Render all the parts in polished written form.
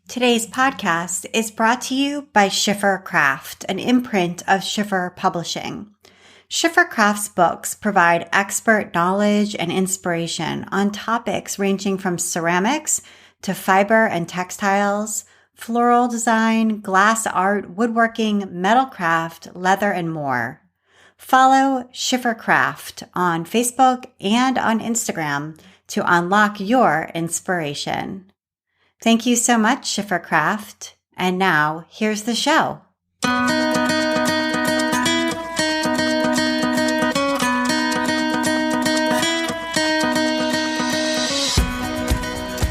Today's podcast is brought to you by Schiffer Craft, an imprint of Schiffer Publishing. Schiffer Craft's books provide expert knowledge and inspiration on topics ranging from ceramics to fiber and textiles, floral design, glass art, woodworking, metal craft, leather, and more. Follow Schiffer Craft on Facebook and on Instagram to unlock your inspiration. Thank you so much, Schiffer Craft. And now, here's the show.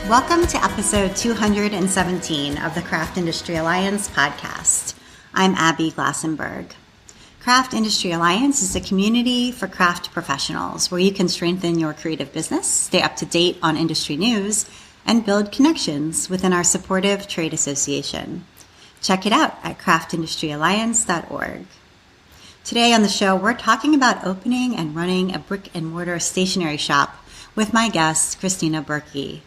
Welcome to episode 217 of the Craft Industry Alliance podcast. I'm Abby Glassenberg. Craft Industry Alliance is a community for craft professionals where you can strengthen your creative business, stay up to date on industry news, and build connections within our supportive trade association. Check it out at craftindustrialliance.org. Today on the show, we're talking about opening and running a brick and mortar stationery shop with my guest, Kristina Burkey.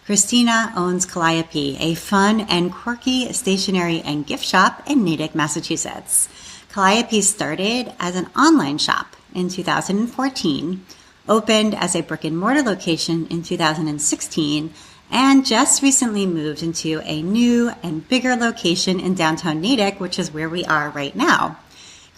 Kristina owns Calliope, a fun and quirky stationery and gift shop in Natick, Massachusetts. Calliope started as an online shop in 2014, opened as a brick and mortar location in 2016, and just recently moved into a new and bigger location in downtown Natick, which is where we are right now.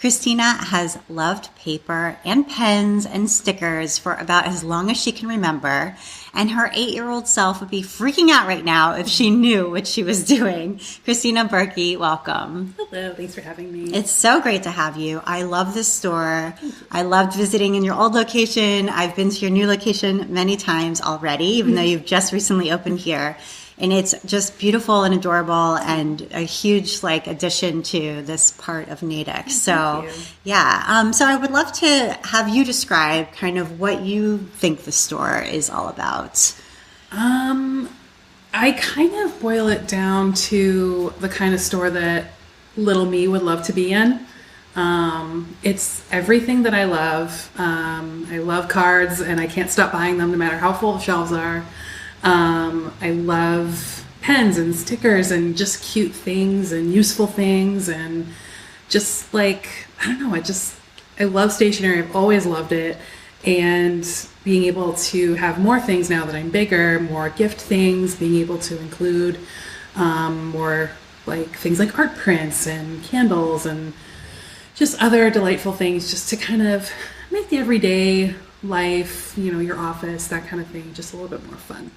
Kristina has loved paper and pens and stickers for about as long as she can remember, and her 8-year-old self would be freaking out right now if she knew what she was doing. Kristina Burkey, welcome. Hello, thanks for having me. It's so great to have you. I love this store. I loved visiting in your old location. I've been to your new location many times already, even though you've just recently opened here. And it's just beautiful and adorable and a huge addition to this part of Natick. So yeah. So I would love to have you describe kind of what you think the store is all about. I kind of boil it down to the kind of store that little me would love to be in. It's everything that I love. I love cards and I can't stop buying them no matter how full the shelves are. I love pens and stickers and just cute things and useful things and just I love stationery. I've always loved it, and being able to have more things now that I'm bigger, more gift things, being able to include more things like art prints and candles and just other delightful things just to kind of make the everyday life, your office, that kind of thing, just a little bit more fun.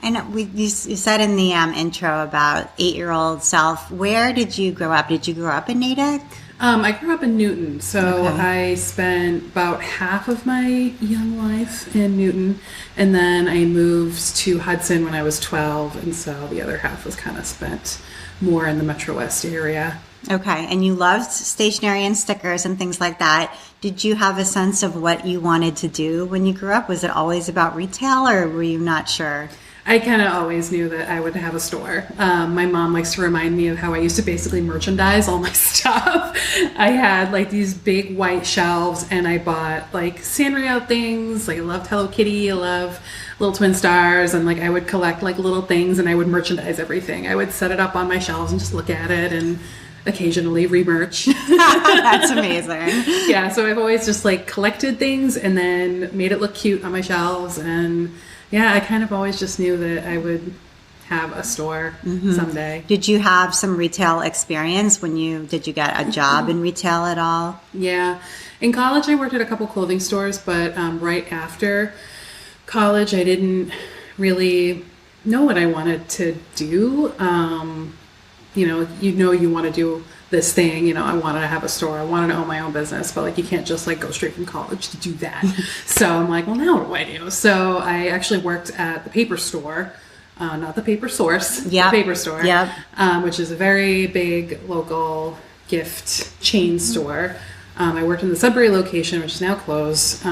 And you said in the intro about 8-year-old self. Where did you grow up? Did you grow up in Natick? I grew up in Newton, so Okay. I spent about half of my young life in Newton, and then I moved to Hudson when I was 12, and so the other half was kind of spent more in the Metro West area. Okay, and you loved stationery and stickers and things like that. Did you have a sense of what you wanted to do when you grew up? Was it always about retail, or were you not sure? I kind of always knew that I would have a store. My mom likes to remind me of how I used to basically merchandise all my stuff. I had these big white shelves, and I bought Sanrio things. I loved Hello Kitty. I love Little Twin Stars, and I would collect little things, and I would merchandise everything. I would set it up on my shelves and just look at it and occasionally re-merch. That's amazing. Yeah, so I've always just collected things and then made it look cute on my shelves, and yeah, I kind of always just knew that I would have a store someday. Did you have some retail experience did you get a job in retail at all? Yeah. In college, I worked at a couple clothing stores, but right after college, I didn't really know what I wanted to do. You want to do this thing, I wanted to have a store. I wanted to own my own business, but you can't just go straight from college to do that. So I'm well, now what do I do? So I actually worked at the paper store, not the paper source, the paper store, which is a very big local gift chain store. I worked in the Sudbury location, which is now closed,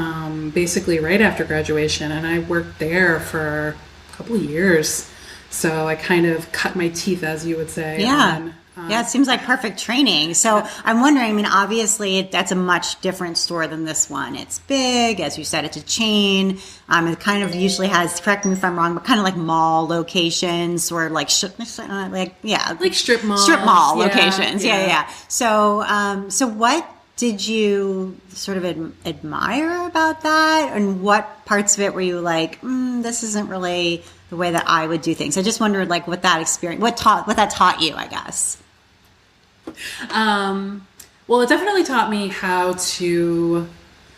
basically right after graduation. And I worked there for a couple of years So I kind of cut my teeth, as you would say. Yeah. Yeah, it seems like perfect training. So I'm wondering, I mean, obviously that's a much different store than this one. It's big, as you said, it's a chain. It kind of usually has, correct me if I'm wrong, but kind of like mall locations or like strip mall locations. Yeah. So what did you sort of admire about that? And what parts of it were you like, this isn't really the way that I would do things? I just wondered like what that experience, what that taught you, I guess. Well, it definitely taught me how to,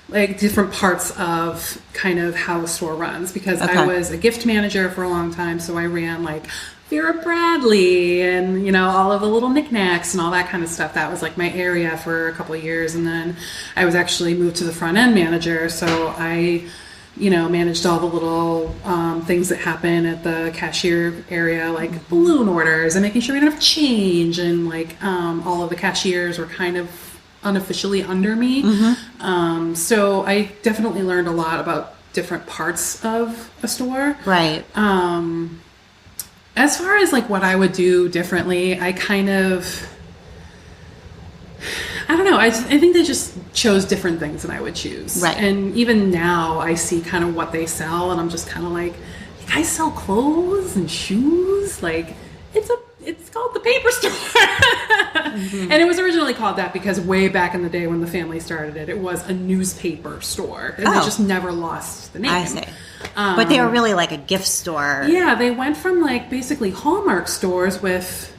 like, different parts of kind of how a store runs, because I was a gift manager for a long time. So I ran like Vera Bradley and, you know, all of the little knickknacks and all that kind of stuff. That was like my area for a couple of years. And then I was actually moved to the front end manager. So I, you know, managed all the little things that happen at the cashier area, like balloon orders and making sure we don't have change. And like all of the cashiers were kind of unofficially under me. So I definitely learned a lot about different parts of a store. Right. As far as like what I would do differently, I don't know. I think they just chose different things than I would choose. Right. And even now I see kind of what they sell and I'm just kind of like, you guys sell clothes and shoes? Like it's called the paper store. And it was originally called that because way back in the day when the family started it, it was a newspaper store. And they just never lost the name. I see. But they were really like a gift store. Yeah, they went from like basically Hallmark stores with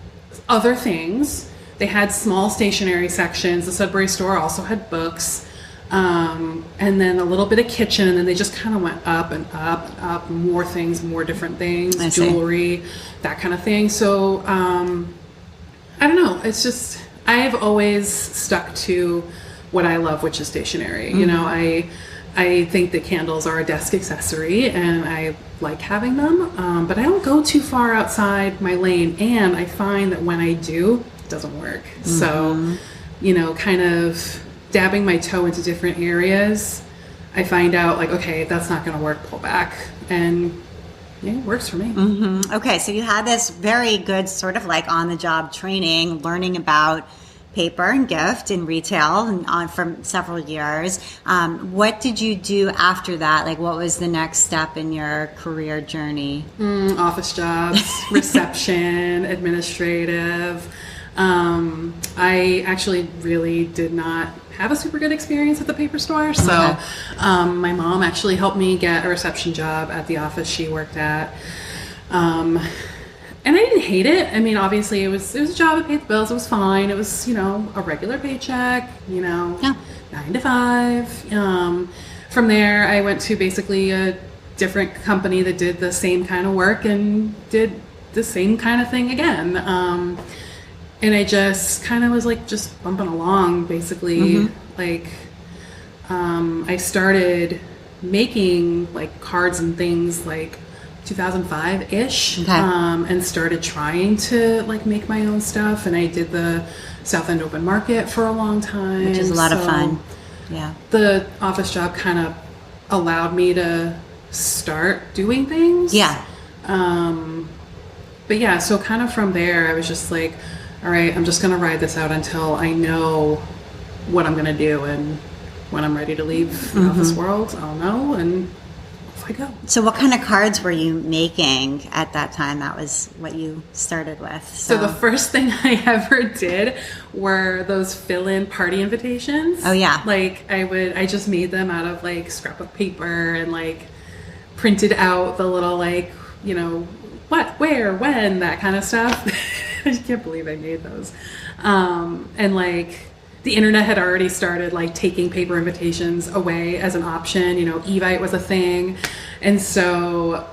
other things. They had small stationery sections. The Sudbury store also had books, and then a little bit of kitchen, and then they just kind of went up and up and up, more things, more different things, jewelry, that kind of thing. So I don't know. It's just I've always stuck to what I love, which is stationery. You know, I think that candles are a desk accessory, and I like having them, but I don't go too far outside my lane, and I find that when I do, doesn't work. So, you know, kind of dabbing my toe into different areas, I find out like, okay, that's not going to work, pull back. And yeah, it works for me. Okay. So you had this very good sort of like on the job training, learning about paper and gift in retail and on for several years. What did you do after that? Like what was the next step in your career journey? Office jobs, reception, administrative. I actually really did not have a super good experience at the paper store. So my mom actually helped me get a reception job at the office she worked at. And I didn't hate it. I mean, obviously it was a job that paid the bills. It was fine. It was, you know, a regular paycheck, you know, 9 to 5. From there, I went to basically a different company that did the same kind of work and did the same kind of thing again. And I just kind of was like just bumping along, basically. Like, I started making like cards and things like 2005-ish, and started trying to like make my own stuff. And I did the South End Open Market for a long time, which is a lot of fun. Yeah, the office job kind of allowed me to start doing things. Yeah. But yeah, so kind of from there, I was just like, all right, I'm just going to ride this out until I know what I'm going to do. And when I'm ready to leave the office world, I'll know, and off I go. So what kind of cards were you making at that time? That was what you started with. So the first thing I ever did were those fill-in party invitations. Oh, yeah. Like I just made them out of like scrapbook paper and like printed out the little like, you know, what, where, when, that kind of stuff. I can't believe I made those. And like the internet had already started like taking paper invitations away as an option. You know, Evite was a thing. And so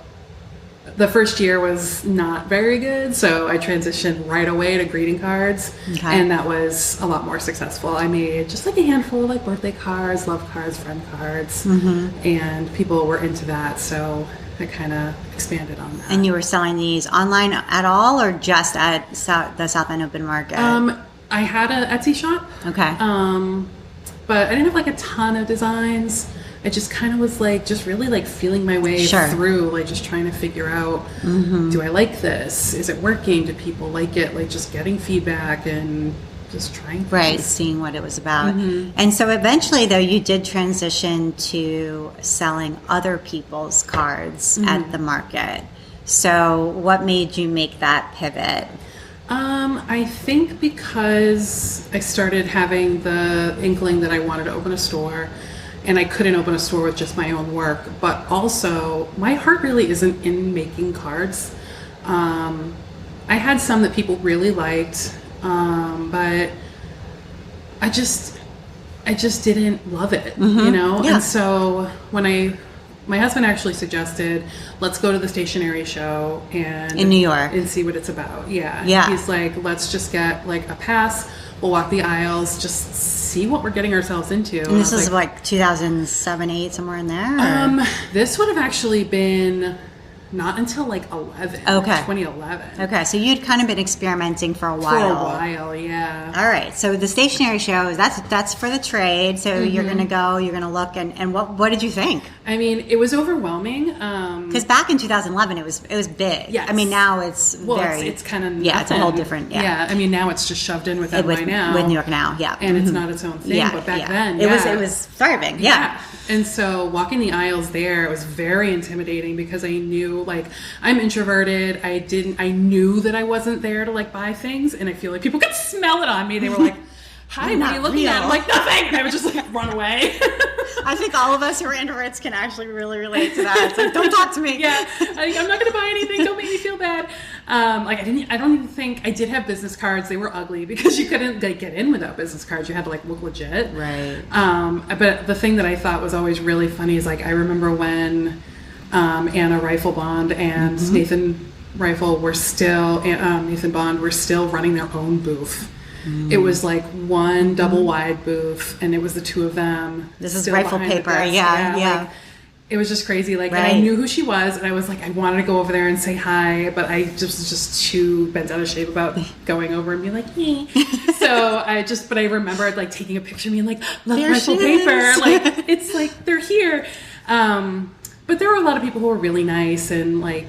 the first year was not very good. So I transitioned right away to greeting cards. And that was a lot more successful. I made just like a handful of like birthday cards, love cards, friend cards. And people were into that. So I kind of expanded on that. And you were selling these online at all, or just at the South End Open Market? I had an Etsy shop. Okay. But I didn't have like a ton of designs. I just kind of was like, just really like feeling my way through, like just trying to figure out, do I like this? Is it working? Do people like it? Like just getting feedback and just trying things. Right, seeing what it was about. And so eventually, though, you did transition to selling other people's cards at the market. So what made you make that pivot? I think because I started having the inkling that I wanted to open a store, and I couldn't open a store with just my own work, but also my heart really isn't in making cards. I had some that people really liked, but I just didn't love it, you know? Yeah. And so when my husband actually suggested, let's go to the stationery show and in New York and see what it's about. Yeah. He's like, let's just get like a pass. We'll walk the aisles, just see what we're getting ourselves into. And this was like 2007, 8, somewhere in there? This would have actually been not until like 2011. Okay, so you'd kind of been experimenting for a while. Yeah. All right, so the stationery show, that's for the trade. So you're going to go, you're going to look, and what did you think? I mean, it was overwhelming. Because back in 2011, it was big. Yes. I mean, now it's it's kind of it's a whole different. I mean, now it's just shoved in with NY Now. With New York Now, yeah, and it's not its own thing. But back then, it was thriving. Yeah. And so walking the aisles there, it was very intimidating because I knew, like, I'm introverted. I knew that I wasn't there to like buy things, and I feel like people could smell it on me. They were like, "Hi, what are you looking at?" I'm like, "Nothing." And I would just like run away. I think all of us who are introverts can actually really relate to that. It's like, don't talk to me. Yeah, I'm not going to buy anything. Don't make me feel bad. Like I don't even think I did have business cards. They were ugly because you couldn't like get in without business cards. You had to like look legit. Right. But the thing that I thought was always really funny is like I remember when Anna Riflebond and Nathan Bond were still running their own booth. It was like one double wide booth, and it was the two of them. This is Rifle Paper, yeah. Like, it was just crazy. Like, right. And I knew who she was, and I was like, I wanted to go over there and say hi, but I just too bent out of shape about going over and being like, hey. So but I remembered like taking a picture of me and like, love Rifle Paper. Like, it's like they're here. But there were a lot of people who were really nice and like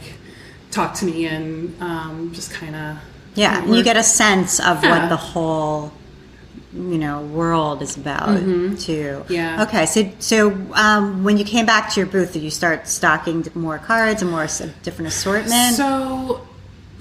talked to me and just kind of. Yeah, and you get a sense of what the whole, world is about too. Yeah. Okay, so when you came back to your booth, did you start stocking more cards and more different assortment? So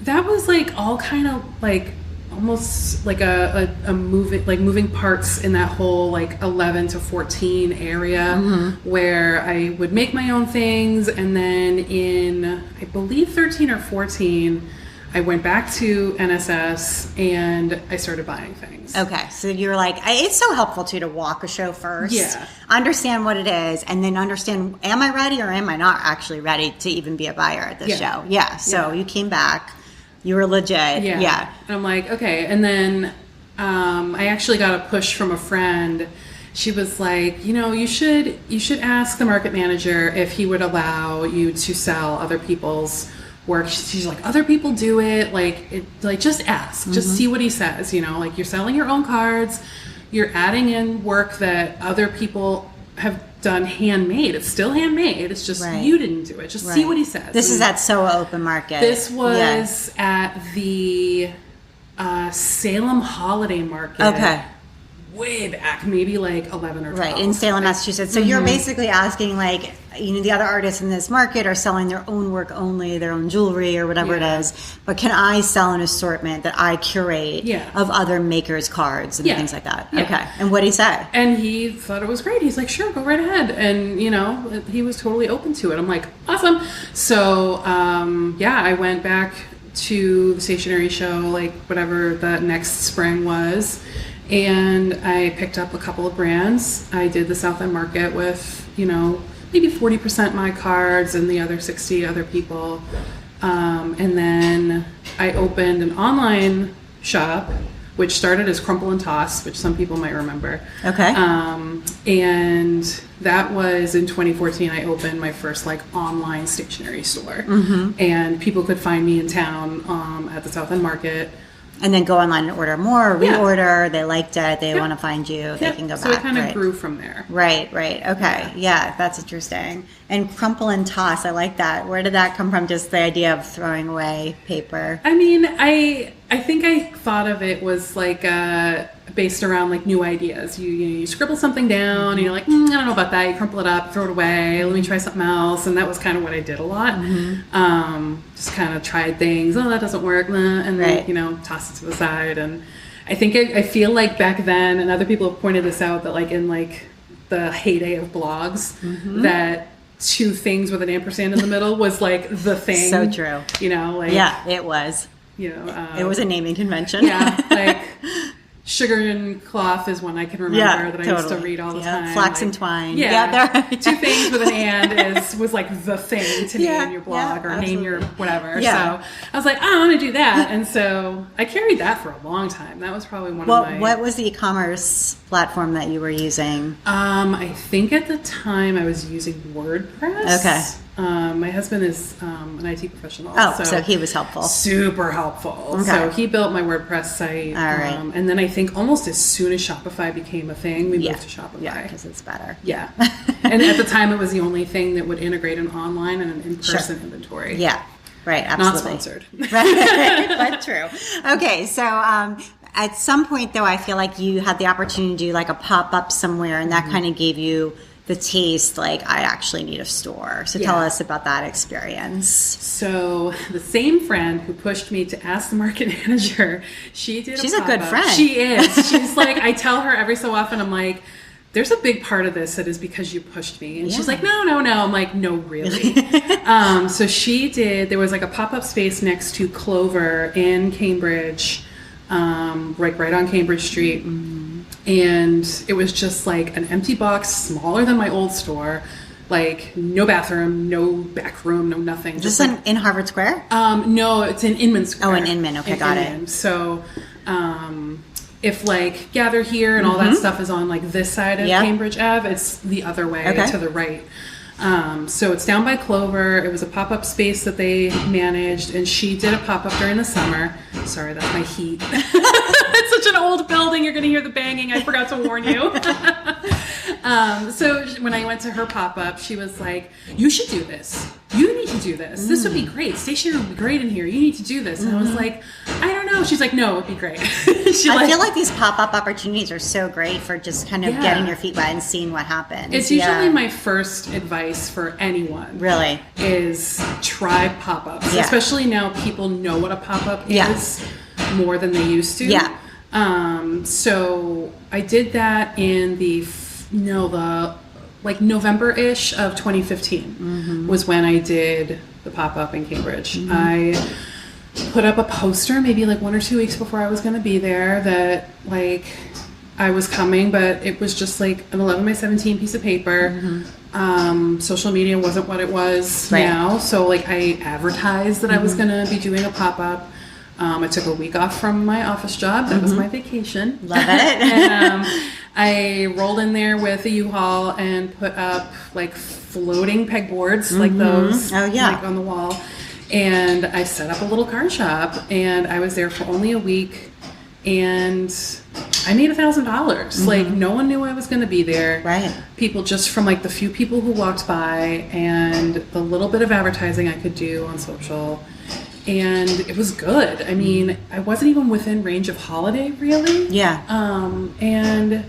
that was like all kind of like almost like a moving parts in that whole like 11 to 14 area where I would make my own things, and then in I believe 13 or 14. I went back to NSS and I started buying things. Okay, so you're like, it's so helpful too to walk a show first, understand what it is, and then understand, am I ready or am I not actually ready to even be a buyer at this show? Yeah, so you came back, you were legit. Yeah. And I'm like, okay, and then I actually got a push from a friend. She was like, you should ask the market manager if he would allow you to sell other people's work. She's like, other people do it, like just ask, just see what he says, like you're selling your own cards, you're adding in work that other people have done handmade. It's still handmade, it's just you didn't do it. Just see what he says. This is at SOA Open Market. This was at the Salem Holiday Market. Okay. Way back, maybe like 11 or 12. Right, in Salem, Massachusetts. So you're basically asking, like, the other artists in this market are selling their own work only, their own jewelry or whatever it is, but can I sell an assortment that I curate of other makers' cards and things like that? Yeah. Okay, and what'd he say? And he thought it was great. He's like, sure, go right ahead. And, he was totally open to it. I'm like, awesome. So, I went back to the stationery show, like, whatever the next spring was. And I picked up a couple of brands. I did the South End Market with, maybe 40% my cards and the other 60 other people. And then I opened an online shop, which started as Crumple and Toss, which some people might remember. Okay. And that was in 2014. I opened my first like online stationery store. And people could find me in town at the South End Market. And then go online and order more, or reorder. They liked it. They want to find you. They can go back. So it kind of grew from there. Right. Okay. Yeah, that's interesting. And crumple and toss. I like that. Where did that come from? Just the idea of throwing away paper. I mean, I think I thought of it was like based around like new ideas. You scribble something down, and you're like, I don't know about that. You crumple it up, throw it away. Let me try something else. And that was kind of what I did a lot. Just kind of tried things. Oh, that doesn't work, and then toss it to the side. And I think I feel like back then, and other people have pointed this out, that like in like the heyday of blogs, that two things with an ampersand in the middle was like the thing. So true. Yeah, it was. It was a naming convention. Yeah, like sugar and cloth is one I can remember that I used to read all the time. Flax and twine. Yeah, two things with an and was like the thing to name your blog or absolutely. name your whatever. Yeah. So I was like, I want to do that, and so I carried that for a long time. That was probably one of my. What was the e-commerce platform that you were using? I think at the time I was using WordPress. Okay. My husband is an IT professional. So he was helpful. Super helpful. Okay. So he built my WordPress site. All right. And then I think almost as soon as Shopify became a thing, we moved to Shopify. Yeah, because it's better. Yeah. And at the time, it was the only thing that would integrate an online and an in-person inventory. Yeah. Right. Absolutely. Not sponsored. Right. But true. Okay. So at some point, though, I feel like you had the opportunity to do like a pop-up somewhere, and that kind of gave you the taste, like, I actually need a store. So tell us about that experience. So the same friend who pushed me to ask the market manager, she's a good friend. She is. She's like, I tell her every so often, I'm like, there's a big part of this that is because you pushed me. And she's like, no. I'm like, no, really. So she did, there was like a pop-up space next to Clover in Cambridge, right on Cambridge Street. And it was just like an empty box, smaller than my old store, like no bathroom, no back room, no nothing. Just like, in Harvard Square? No, it's in Inman Square. Oh, in Inman. Okay, got it. So if like Gather Here and all that stuff is on like this side of Cambridge Ave, it's the other way to the right. So it's down by Clover. It was a pop-up space that they managed, and she did a pop-up during the summer. Sorry, that's my heat. It's such an old building. You're going to hear the banging. I forgot to warn you. So when I went to her pop-up, she was like, you should do this. You need to do this. This would be great. Stationery would be great in here. You need to do this. And I was like, I don't know. She's like, no, it'd be great. I feel like these pop-up opportunities are so great for just kind of getting your feet wet and seeing what happens. It's usually my first advice for anyone. Really? Is try pop-ups. Yeah. Especially now people know what a pop-up is more than they used to. Yeah. So I did that in the November-ish of 2015 was when I did the pop-up in Cambridge. I put up a poster maybe like 1 or 2 weeks before I was going to be there that like I was coming, but it was just like an 11 by 17 piece of paper. Social media wasn't what it was now. So like I advertised that I was going to be doing a pop-up. I took a week off from my office job. That was my vacation. Love it. And I rolled in there with a U-Haul and put up like floating pegboards like those like on the wall. And I set up a little card shop, and I was there for only a week, and I made $1,000. Like no one knew I was going to be there. Right. People just from like the few people who walked by and the little bit of advertising I could do on social. And it was good. I mean, I wasn't even within range of holiday, really. Yeah. And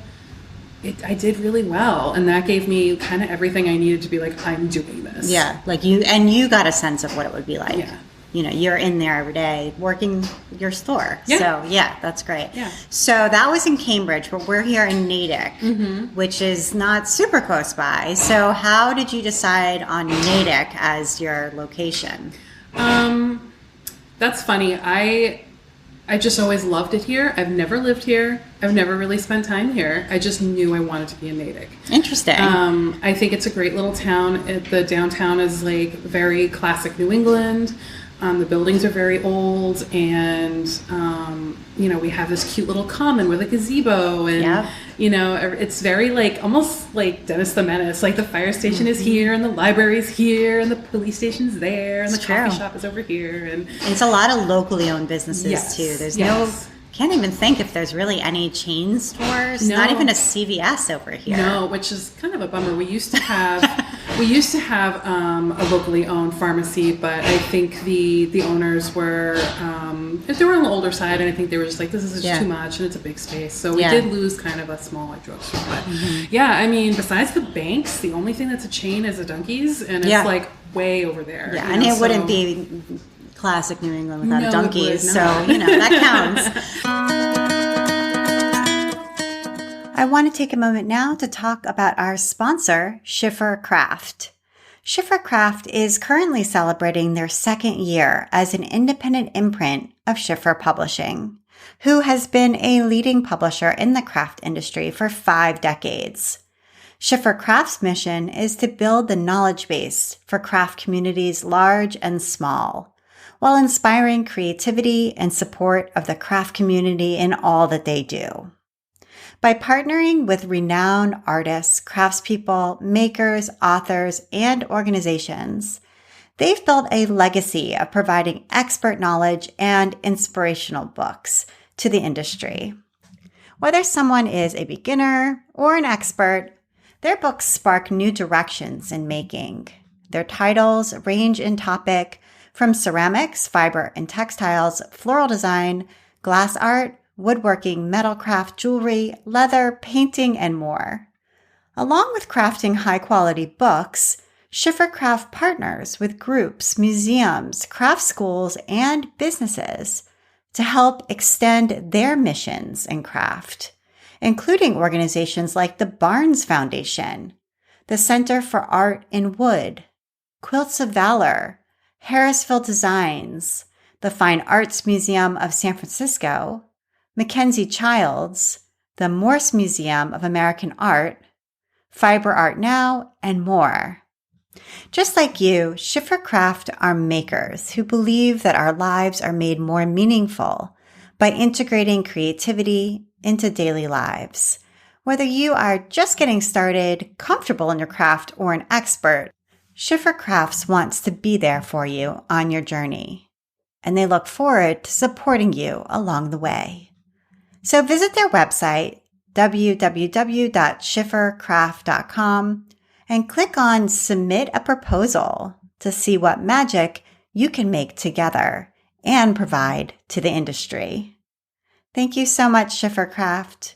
I did really well. And that gave me kind of everything I needed to be like, I'm doing this. Yeah. Like you got a sense of what it would be like. Yeah. You're in there every day working your store. Yeah. So, that's great. Yeah. So that was in Cambridge, but we're here in Natick, which is not super close by. So how did you decide on Natick as your location? That's funny. I just always loved it here. I've never lived here. I've never really spent time here. I just knew I wanted to be in Natick. Interesting. I think it's a great little town. The downtown is like very classic New England. The buildings are very old, and we have this cute little common with a gazebo, and it's very like almost like Dennis the Menace. Like the fire station is here, and the library's here, and the police station's there, and the coffee shop is over here, and it's a lot of locally owned businesses too. There's can't even think if there's really any chain stores. No. Not even a CVS over here. No, which is kind of a bummer. We used to have a locally owned pharmacy, but I think the owners were they were on the older side, and I think they were just like, this is just too much, and it's a big space. So we did lose kind of a small like drugstore. But I mean, besides the banks, the only thing that's a chain is a Dunkies, and it's like way over there. Yeah, and it wouldn't be classic New England without a Dunkies, so that counts. I want to take a moment now to talk about our sponsor, Schiffer Craft. Schiffer Craft is currently celebrating their second year as an independent imprint of Schiffer Publishing, who has been a leading publisher in the craft industry for 5 decades. Schiffer Craft's mission is to build the knowledge base for craft communities large and small, while inspiring creativity and support of the craft community in all that they do. By partnering with renowned artists, craftspeople, makers, authors, and organizations, they've built a legacy of providing expert knowledge and inspirational books to the industry. Whether someone is a beginner or an expert, their books spark new directions in making. Their titles range in topic from ceramics, fiber and textiles, floral design, glass art, woodworking, metal craft, jewelry, leather, painting, and more. Along with crafting high-quality books, Schiffer Craft partners with groups, museums, craft schools, and businesses to help extend their missions in craft, including organizations like the Barnes Foundation, the Center for Art in Wood, Quilts of Valor, Harrisville Designs, the Fine Arts Museum of San Francisco, Mackenzie Childs, the Morse Museum of American Art, Fiber Art Now, and more. Just like you, Schiffer Craft are makers who believe that our lives are made more meaningful by integrating creativity into daily lives. Whether you are just getting started, comfortable in your craft, or an expert, Schiffer Crafts wants to be there for you on your journey, and they look forward to supporting you along the way. So visit their website, www.schiffercraft.com, and click on Submit a Proposal to see what magic you can make together and provide to the industry. Thank you so much, Schiffer Craft.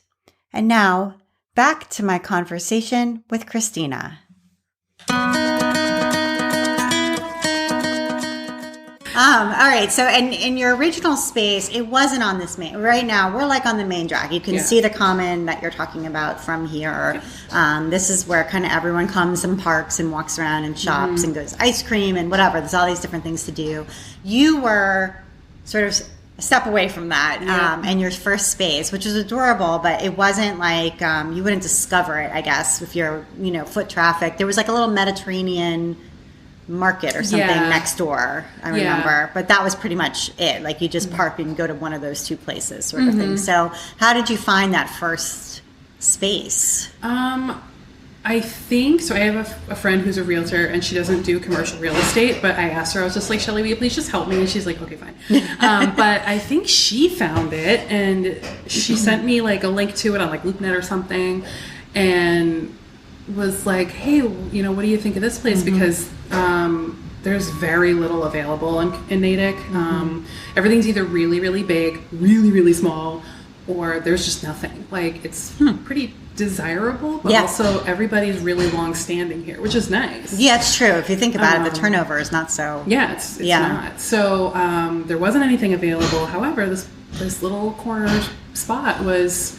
And now, back to my conversation with Kristina. All right. So, in your original space, it wasn't on this main. Right now, we're like on the main drag. You can see the common that you're talking about from here. This is where kind of everyone comes and parks and walks around and shops and goes ice cream and whatever. There's all these different things to do. You were sort of a step away from that in your first space, which was adorable, but it wasn't like you wouldn't discover it, I guess, if you're, foot traffic. There was like a little Mediterranean market or something next door, I remember, but that was pretty much it. Like you just park and go to one of those two places sort of thing. So how did you find that first space? I think so. I have a friend who's a realtor, and she doesn't do commercial real estate, but I asked her, I was just like, Shelly, will you please just help me? And she's like, okay, fine. But I think she found it, and she sent me like a link to it on like LoopNet or something, and was like, hey, what do you think of this place? Because there's very little available in Natick. Everything's either really, really big, really, really small, or there's just nothing. Like, it's pretty desirable, but also everybody's really long standing here, which is nice. Yeah, it's true. If you think about it, the turnover is not so... Yeah, it's not. So there wasn't anything available. However, this little corner spot was...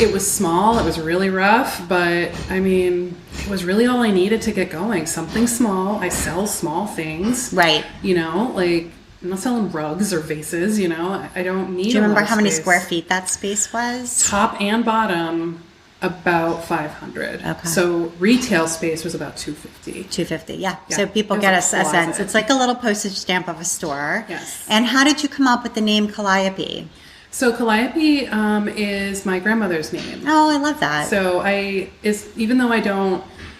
It was small, it was really rough, but I mean, it was really all I needed to get going. Something small. I sell small things. Right. Like, I'm not selling rugs or vases, I don't need. Do you remember how many square feet that space was? Top and bottom, About 500. Okay. So retail space was about 250. 250, yeah. Yeah. So people It was get a a sense. closet. It's like a little postage stamp of a store. Yes. And how did you come up with the name Calliope? So Calliope is my grandmother's name. Oh, I love that. So even though I've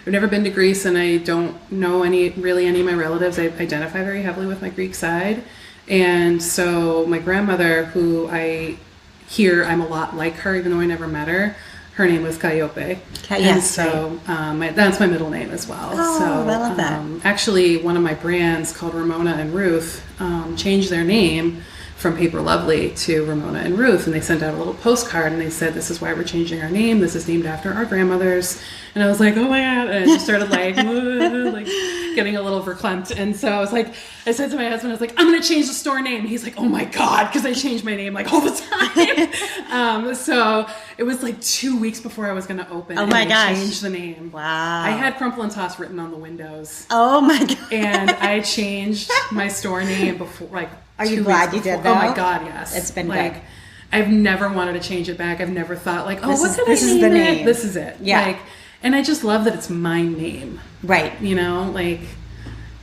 never been to Greece and I don't know any of my relatives, I identify very heavily with my Greek side. And so my grandmother, who I'm a lot like her, even though I never met her. Her name was Calliope. And so that's my middle name as well. Oh, so, I love that. Actually, one of my brands called Ramona and Ruth changed their name from Paper Lovely to Ramona and Ruth, and they sent out a little postcard and they said, "This is why we're changing our name. This is named after our grandmothers." And I was like, "Oh my God!" And I just started like getting a little verklempt. And so I said to my husband, I was like, "I'm going to change the store name." And he's like, "Oh my God," because I change my name like all the time. So it was like 2 weeks before I was going to open. Oh my gosh! Change the name. Wow! I had Crumple and Toss written on the windows. Oh my God! And I changed my store name before, like. Are you glad you did that? Oh my God, yes. It's been like, good. I've never wanted to change it back. I've never thought like, This is the name? This is it. Yeah. Like, and I just love that it's my name. Right. You know, like,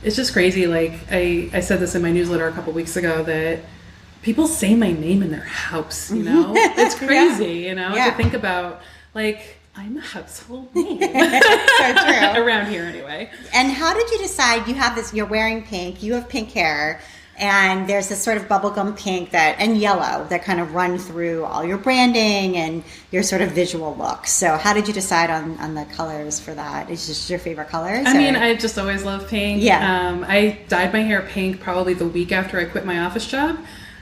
it's just crazy. Like, I said this in my newsletter a couple weeks ago that people say my name in their house, you know? It's crazy, you know, to think about, like, I'm a household name. So true. Around here anyway. And how did you decide you're wearing pink, you have pink hair, and there's this sort of bubblegum pink and yellow that kind of run through all your branding and your sort of visual look. So how did you decide on the colors for that? Is just your favorite colors? I mean, I just always loved pink. Yeah. I dyed my hair pink probably the week after I quit my office job.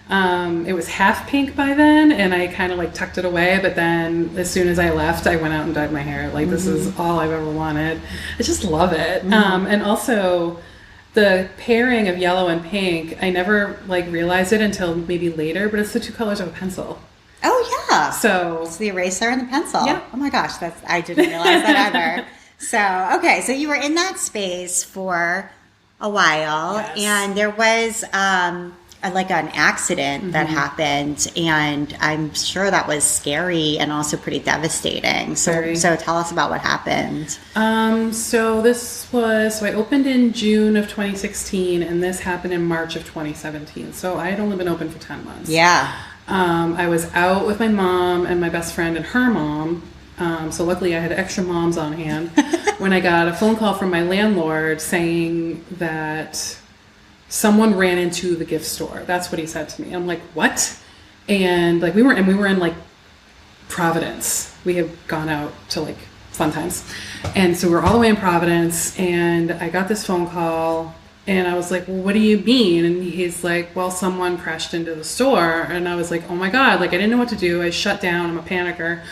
It was half pink by then, and I kind of like tucked it away. But then as soon as I left, I went out and dyed my hair. Like, this is all I've ever wanted. I just love it. And also the pairing of yellow and pink, I never like realized it until maybe later, but it's the two colors of a pencil. Oh yeah. So it's the eraser and the pencil. Yeah. Oh my gosh, I didn't realize that either. So, okay, so you were in that space for a while, and there was like an accident that happened, and I'm sure that was scary and also pretty devastating. So tell us about what happened. So I opened in June of 2016, and this happened in March of 2017. So I had only been open for 10 months. Yeah. I was out with my mom and my best friend and her mom. So luckily I had extra moms on hand when I got a phone call from my landlord saying that someone ran into the gift store. That's what he said to me. I'm like, what? And like we were in like Providence. We had gone out to like fun times. And so we're all the way in Providence, and I got this phone call, and I was like, well, what do you mean? And he's like, well, someone crashed into the store. And I was like, oh my God, like I didn't know what to do. I shut down. I'm a panicker.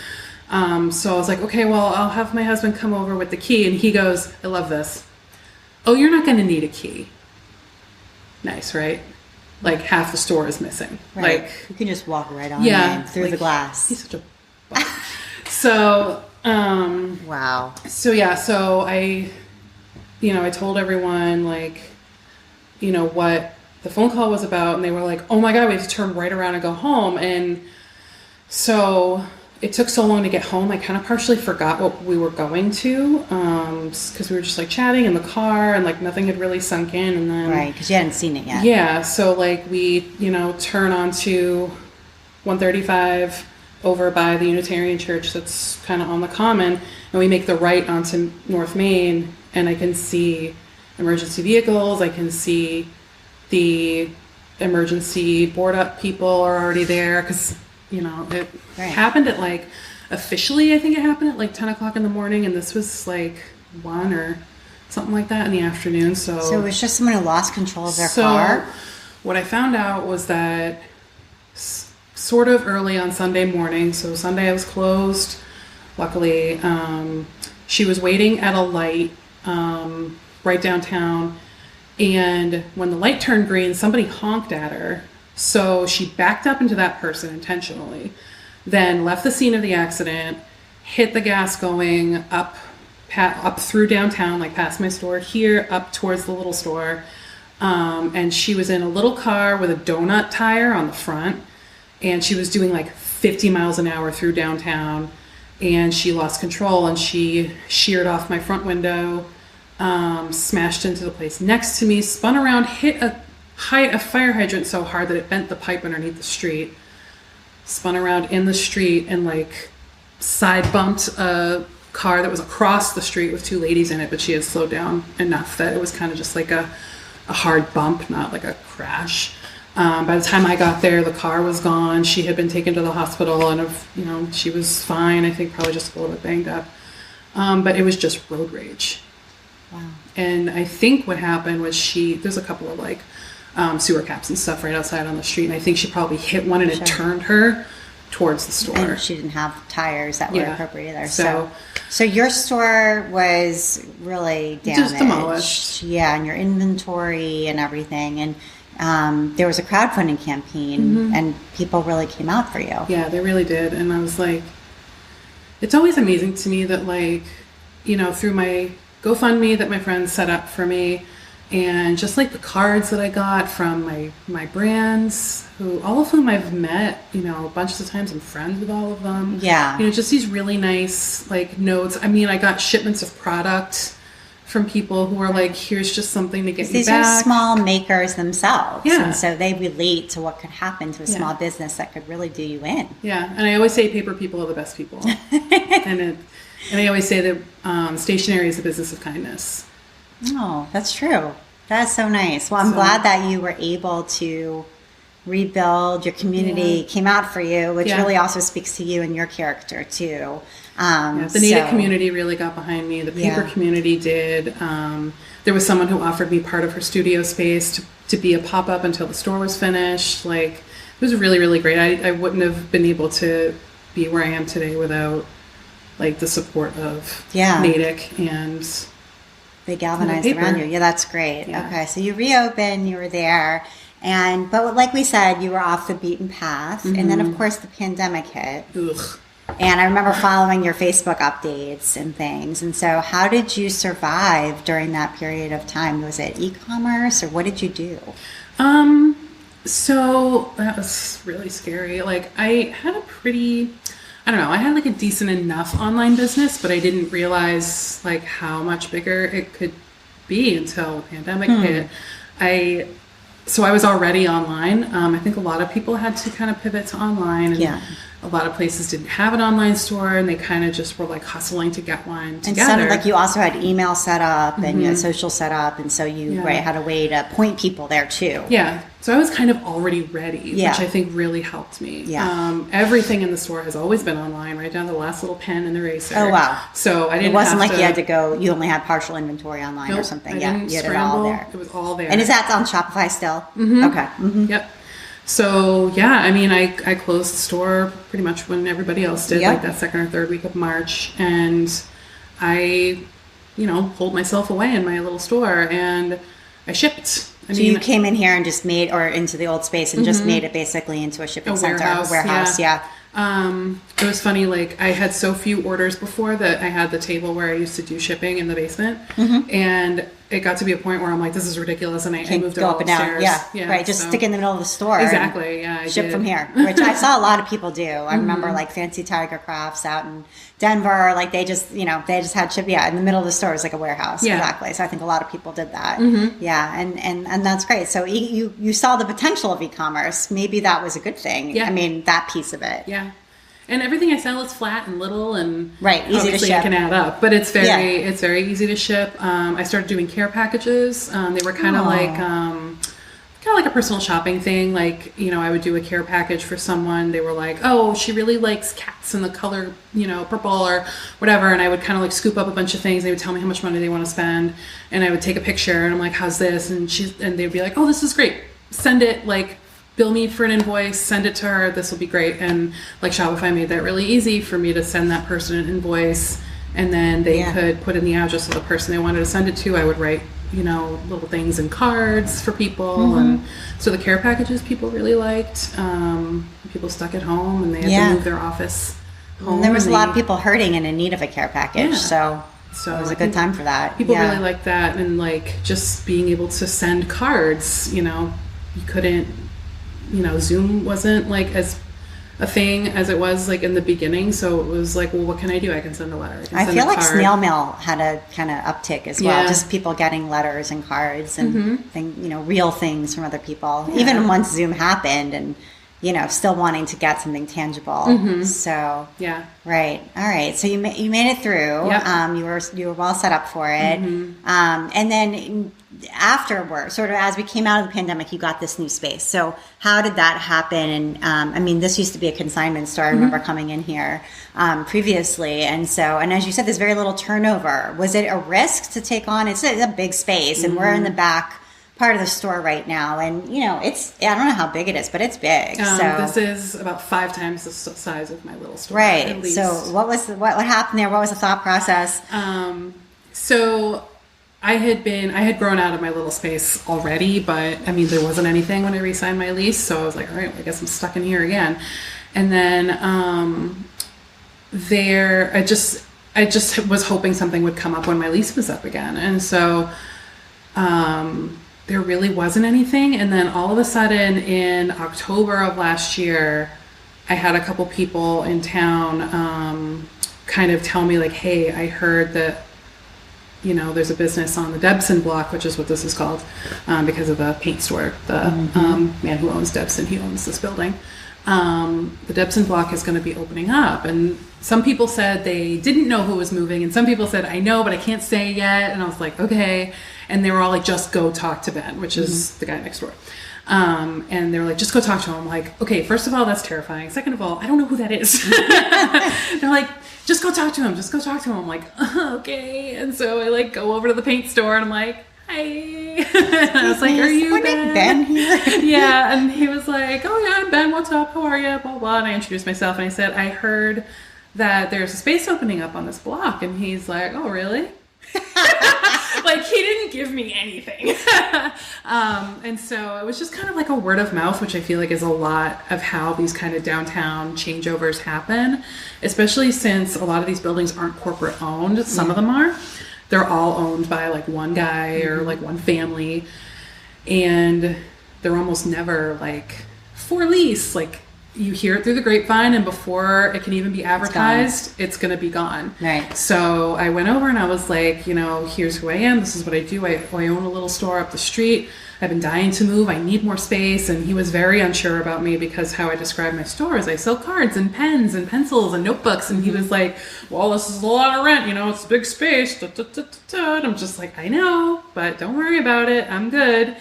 So I was like, okay, well, I'll have my husband come over with the key. And he goes, I love this. Oh, you're not going to need a key. Nice, right? Like half the store is missing. Right. Like you can just walk right on in through like, the glass. He's such a bum. So wow. So yeah, so I told everyone like, what the phone call was about, and they were like, oh my God, we have to turn right around and go home. And so it took so long to get home, I kind of partially forgot what we were going to, because we were just like chatting in the car, and like nothing had really sunk in. And then right, because you hadn't seen it yet. Yeah, so like we turn onto 135 over by the Unitarian Church that's kind of on the Common, and we make the right onto North Main, and I can see emergency vehicles. I can see the emergency board up people are already there, because it happened at like, officially I think it happened at like 10 o'clock in the morning, and this was like 1 or something like that in the afternoon. So it was just someone who lost control of their car? What I found out was that sort of early on Sunday morning, so Sunday I was closed, luckily, she was waiting at a light right downtown, and when the light turned green, somebody honked at her. So she backed up into that person intentionally, then left the scene of the accident, hit the gas going up through downtown, like past my store here, up towards the little store. And she was in a little car with a donut tire on the front, and she was doing like 50 miles an hour through downtown. and she lost control and she sheared off my front window, smashed into the place next to me, spun around, hit a fire hydrant so hard that it bent the pipe underneath the street, spun around in the street and like side bumped a car that was across the street with two ladies in it, but she had slowed down enough that it was kind of just like a hard bump, not like a crash. By the time I got there, the car was gone. She had been taken to the hospital and, she was fine. I think probably just a little bit banged up. But it was just road rage. Wow. And I think what happened was there's a couple of like sewer caps and stuff right outside on the street. And I think she probably hit one and it turned her towards the store. And she didn't have tires that were appropriate either. So your store was really damaged. Just demolished. Yeah, and your inventory and everything. And there was a crowdfunding campaign and people really came out for you. Yeah, they really did. And I was like, it's always amazing to me that like, through my GoFundMe that my friends set up for me, and just like the cards that I got from my brands, all of whom I've met, a bunch of times. I'm friends with all of them. Yeah. Just these really nice like notes. I mean, I got shipments of product from people who are like, here's just something to get you these back. These are small makers themselves. Yeah. And so they relate to what could happen to a small business that could really do you in. Yeah. And I always say paper people are the best people. and I always say that stationery is a business of kindness. Oh, that's true. That's so nice. Well, I'm glad that you were able to rebuild. Your community came out for you, which really also speaks to you and your character too. The Native community really got behind me. The paper community did. There was someone who offered me part of her studio space to be a pop-up until the store was finished. Like, it was really, really great. I wouldn't have been able to be where I am today without like the support of Natick and they galvanized around you. Yeah, that's great. Yeah. Okay, so you reopened, you were there, but like we said, you were off the beaten path, and then of course the pandemic hit. Ugh. And I remember following your Facebook updates and things. And so how did you survive during that period of time? Was it e-commerce or what did you do? So that was really scary. Like I had I had like a decent enough online business, but I didn't realize like how much bigger it could be until the pandemic hit. So I was already online. I think a lot of people had to kind of pivot to online. And a lot of places didn't have an online store, and they kind of just were like hustling to get one together. And it sounded like you also had email set up and you had social set up, and so you had a way to point people there too. Yeah. So I was kind of already ready, which I think really helped me. Yeah. Everything in the store has always been online, right down to the last little pen and eraser. Oh, wow. So I didn't. It wasn't like you had to go, you only had partial inventory online or something. You had it all there. It was all there. And is that on Shopify still? Mm-hmm. Okay. Mm-hmm. Yep. So, I mean, I closed the store pretty much when everybody else did, like that second or third week of March. And I, pulled myself away in my little store and I shipped. So you came in here and just made, or into the old space and just made it basically into a shipping center, a warehouse. It was funny, like I had so few orders before that I had the table where I used to do shipping in the basement, and it got to be a point where I'm like, this is ridiculous, and I moved it all upstairs. Right, just stick in the middle of the store. Exactly, I ship from here, which I saw a lot of people do. I remember like Fancy Tiger Crafts out in Denver, like they just had ship in the middle of the store. It was like a warehouse. Exactly. So I think a lot of people did that. And that's great. So you saw the potential of e-commerce. Maybe that was a good thing. I mean, that piece of it. And everything I sell is flat and little and easy to ship. It can add up, but it's very easy to ship. I started doing care packages. They were kind of like a personal shopping thing. Like, I would do a care package for someone. They were like, oh, she really likes cats in the color, purple or whatever. And I would kind of like scoop up a bunch of things. They would tell me how much money they want to spend. And I would take a picture and I'm like, how's this? And they'd be like, oh, this is great. Send it, like, bill me for an invoice, send it to her. This will be great. And like Shopify made that really easy for me to send that person an invoice. And then they could put in the address of the person they wanted to send it to. I would write, little things and cards for people. And so the care packages people really liked. People stuck at home and they had to move their office home. And there was a lot of people hurting and in need of a care package. So it was a good time for that. People really liked that. And like just being able to send cards, you couldn't, Zoom wasn't like as a thing as it was like in the beginning. So it was like, well, what can I do? I can send a letter. I feel like snail mail had a kind of uptick as well. Just people getting letters and cards and real things from other people. Yeah. Even once Zoom happened and, still wanting to get something tangible. So, right. All right. So you made it through. Yep. You were well set up for it. And then afterward, sort of as we came out of the pandemic, you got this new space. So how did that happen? And this used to be a consignment store. I remember coming in here previously. And as you said, there's very little turnover. Was it a risk to take on? It's a big space and we're in the back part of the store right now. And, I don't know how big it is, but it's big. This is about 5 times the size of my little store. Right. At least. So what happened there? What was the thought process? So I had grown out of my little space already, but there wasn't anything when I re-signed my lease. So I was like, all right, well, I guess I'm stuck in here again. And then, I just was hoping something would come up when my lease was up again. And so, there really wasn't anything. And then all of a sudden in October of last year, I had a couple people in town kind of tell me like, hey, I heard that, there's a business on the Debson block, which is what this is called, because of the paint store. The man who owns Debson, he owns this building. The Debson block is going to be opening up. And some people said they didn't know who was moving. And some people said, I know, but I can't say yet. And I was like, okay. And they were all like, just go talk to Ben, which is the guy next door. And they were like, just go talk to him. I'm like, okay, first of all, that's terrifying. Second of all, I don't know who that is. They're like, just go talk to him. Just go talk to him. I'm like, okay. And so I like go over to the paint store and I'm like, hi. And I was like, are you Ben here? Yeah. And he was like, oh yeah, I'm Ben. What's up? How are you? Blah, blah. And I introduced myself and I said, I heard that there's a space opening up on this block. And he's like, oh, really? Like he didn't give me anything. And so it was just kind of like a word of mouth, which I feel like is a lot of how these kind of downtown changeovers happen, especially since a lot of these buildings aren't corporate owned. Some of them are. They're all owned by like one guy or like one family. And they're almost never like for lease. Like you hear it through the grapevine and before it can even be advertised, it's going to be gone. Right. So I went over and I was like, here's who I am. This is what I do. I own a little store up the street. I've been dying to move. I need more space. And he was very unsure about me because how I describe my store is I sell cards and pens and pencils and notebooks. And he was like, well, this is a lot of rent. It's a big space. Da, da, da, da, da. And I'm just like, I know, but don't worry about it. I'm good.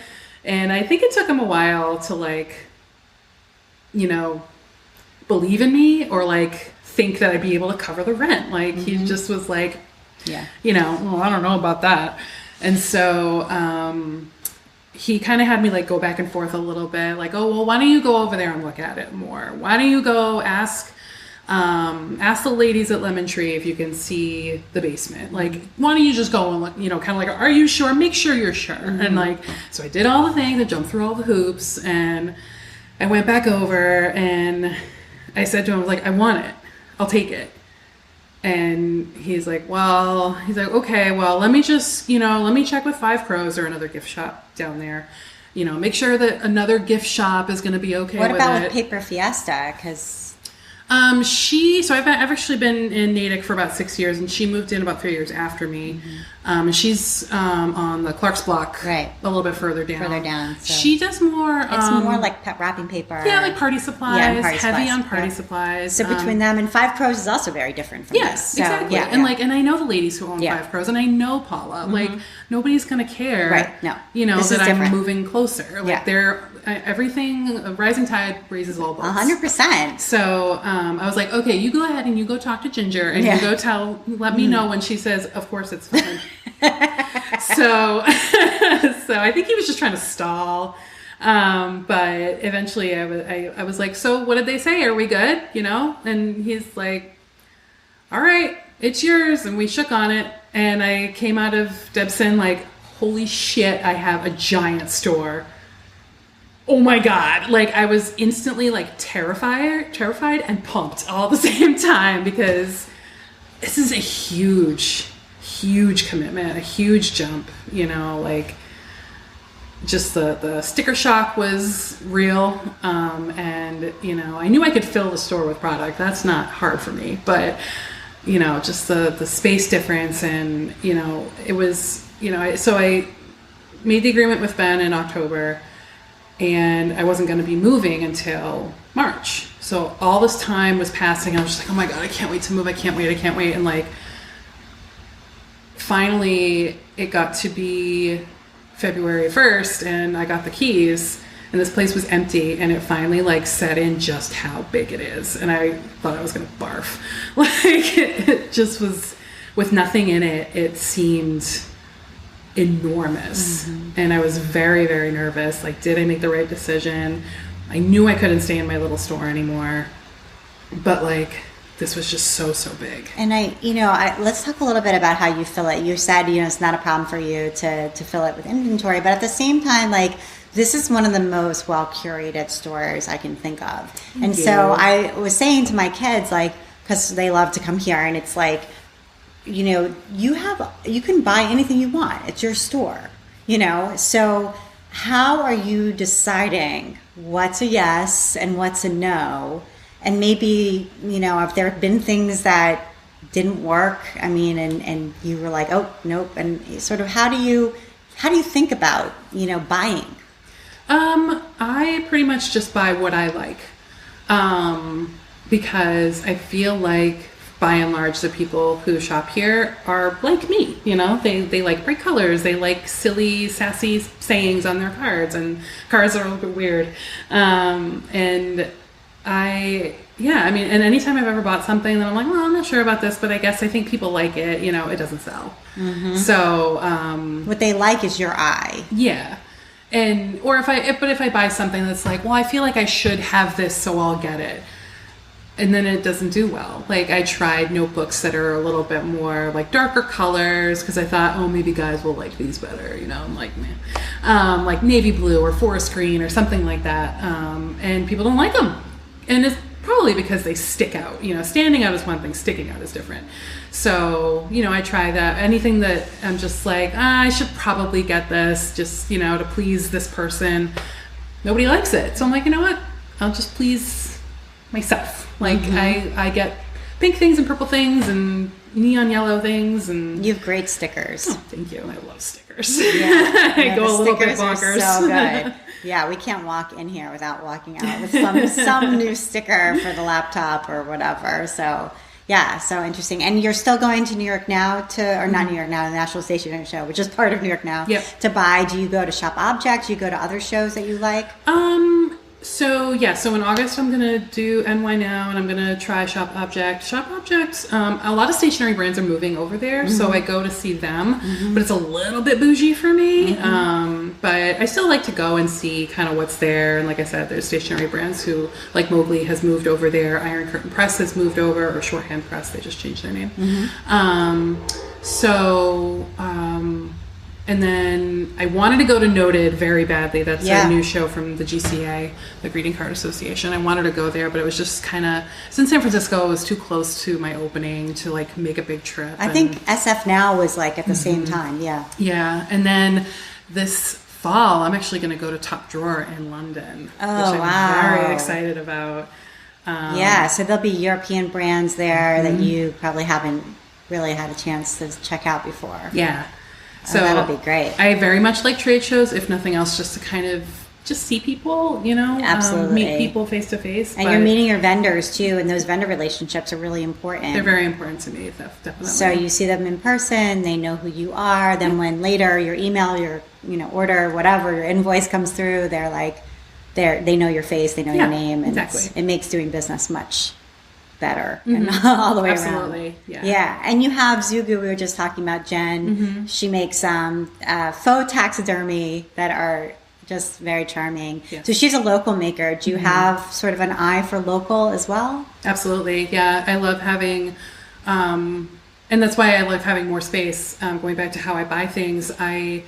And I think it took him a while to like, believe in me or like think that I'd be able to cover the rent. Like he just was like, well, I don't know about that. And so, he kind of had me like go back and forth a little bit like, oh, well, why don't you go over there and look at it more? Why don't you go ask the ladies at Lemon Tree if you can see the basement. Like, why don't you just go and look, kind of like, are you sure? Make sure you're sure. And like, so I did all the things, I jumped through all the hoops and I went back over and I said to him, I was like, I want it. I'll take it. And he's like, okay, well, let me just, let me check with Five Crows or another gift shop down there. Make sure that another gift shop is going to be okay with it. What about with Paper Fiesta? Because so I've actually been in Natick for about 6 years, and she moved in about 3 years after me. And she's on the Clark's block, right, a little bit further down. So. She does more. It's more like wrapping paper. Yeah, like party supplies. Yeah, party heavy supplies. on party supplies. So between them and Five Crows is also very different from yes, this. So, exactly. And I know the ladies who own Five Crows, and I know Paula. Like nobody's gonna care. Right. No. That I'm moving closer. Like they're. Everything, a rising tide raises all boats. 100%. So I was like, okay, you go ahead and you go talk to Ginger and you go let me know when she says, of course it's fine. so I think he was just trying to stall. But eventually I was like, so what did they say? Are we good? And he's like, all right, it's yours. And we shook on it. And I came out of Debson like, holy shit, I have a giant store. Oh my God. Like I was instantly like terrified and pumped all at the same time because this is a huge commitment, a huge jump, like just the sticker shock was real. And, I knew I could fill the store with product. That's not hard for me, but, just the space difference and, it was, so I made the agreement with Ben in October, and I wasn't going to be moving until March. So all this time was passing. I was just like, oh my God, I can't wait to move. I can't wait. And like, finally it got to be February 1st and I got the keys and this place was empty, and it finally like set in just how big it is. And I thought I was going to barf. Like it just was, with nothing in it, it seemed enormous. And I was very, very nervous. Like, did I make the right decision? I knew I couldn't stay in my little store anymore, but like, this was just so big. And let's talk a little bit about how you fill it. You said, it's not a problem for you to fill it with inventory, but at the same time, like, this is one of the most well curated stores I can think of. So I was saying to my kids, like, because they love to come here, and it's like, you can buy anything you want. It's your store, So how are you deciding what's a yes and what's a no? And maybe, if there have been things that didn't work, and you were like, oh, nope. And sort of how do you think about, buying? I pretty much just buy what I like. Because I feel like, by and large, the people who shop here are like me, they like bright colors. They like silly, sassy sayings on their cards, and cards are a little bit weird. And anytime I've ever bought something that I'm like, well, I'm not sure about this, but I think people like it, it doesn't sell. So, what they like is your eye. Yeah. And, if I buy something that's like, well, I feel like I should have this, so I'll get it. And then it doesn't do well. Like, I tried notebooks that are a little bit more like darker colors, because I thought, oh, maybe guys will like these better, I'm like, man. Like navy blue or forest green or something like that. And people don't like them. And it's probably because they stick out. Standing out is one thing, sticking out is different. So, I try that. Anything that I'm just like, I should probably get this just, to please this person. Nobody likes it. So I'm like, you know what? I'll just please myself. Like, I get pink things and purple things and neon yellow things, and you have great stickers. Oh, thank you. I love stickers. Yeah, I go a little bit bonkers. Are so good. Yeah, we can't walk in here without walking out with some new sticker for the laptop or whatever. So yeah, so interesting. And you're still going to New York now not New York now, the National Stationery Show, which is part of New York now. Yep. To buy. Do you go to Shop Object? Do you go to other shows that you like? So in August I'm gonna do NY Now, and I'm gonna try Shop Object. Shop Object, a lot of stationery brands are moving over there, so I go to see them, but it's a little bit bougie for me. But I still like to go and see kind of what's there. And like I said, there's stationery brands who, like Mowgli has moved over there, Iron Curtain Press has moved over, or Shorthand Press, they just changed their name. And then I wanted to go to Noted very badly. That's a new show from the GCA, the Greeting Card Association. I wanted to go there, but it was just kind of, it's in San Francisco. It was too close to my opening to like make a big trip. I think SF Now was like at the same time. Yeah. Yeah. And then this fall, I'm actually going to go to Top Drawer in London, which I'm very excited about. So there'll be European brands there that you probably haven't really had a chance to check out before. Yeah. So that'll be great. I very much like trade shows, if nothing else, just to kind of just see people, Absolutely. Meet people face to face. And you're meeting your vendors too, and those vendor relationships are really important. They're very important to me, definitely. So you see them in person, they know who you are. Then when later your email, your order, whatever, your invoice comes through, they're like, they know your face, they know your name, and it makes doing business much better and all the way around. Absolutely. Yeah. And you have Zugu, we were just talking about Jen. She makes faux taxidermy that are just very charming. Yes. So she's a local maker. Do you have sort of an eye for local as well? Absolutely. Yeah. I love having, and that's why I love having more space. Going back to how I buy things, I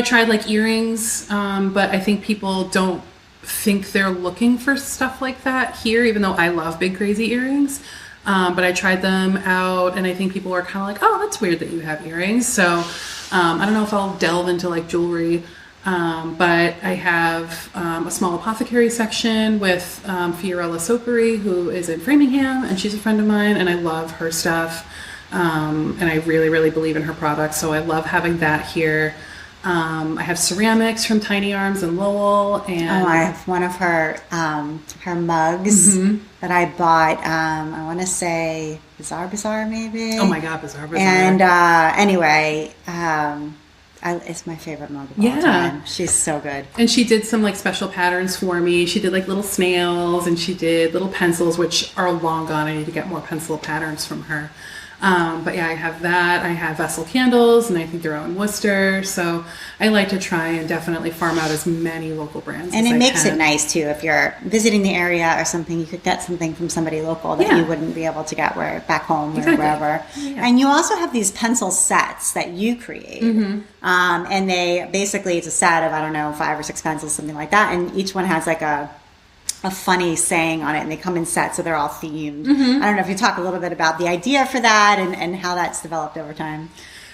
tried like earrings, but I think people don't think they're looking for stuff like that here, even though I love big crazy earrings. But I tried them out, and I think people are kind of like, oh, that's weird that you have earrings. So I don't know if I'll delve into like jewelry But I have a small apothecary section with Fiorella Paperie, who is in Framingham, and she's a friend of mine, and I love her stuff. And I really, really believe in her products, so I love having that here. I have ceramics from Tiny Arms in Lowell, and I have one of her mugs that I bought. I want to say Bazaar maybe. Oh my God, Bazaar! And anyway, it's my favorite mug of all time. She's so good. And she did some like special patterns for me. She did like little snails, and she did little pencils, which are long gone. I need to get more pencil patterns from her. But yeah, I have that. I have Vessel candles, and I think they're out in Worcester. So I like to try and definitely farm out as many local brands as I can. And it makes it nice too. If you're visiting the area or something, you could get something from somebody local that you wouldn't be able to get back home or wherever. Yeah. And you also have these pencil sets that you create. And they basically, it's a set of, 5 or 6 pencils, something like that. And each one has like a funny saying on it, and they come in sets, so they're all themed. I don't know if you talk a little bit about the idea for that and how that's developed over time.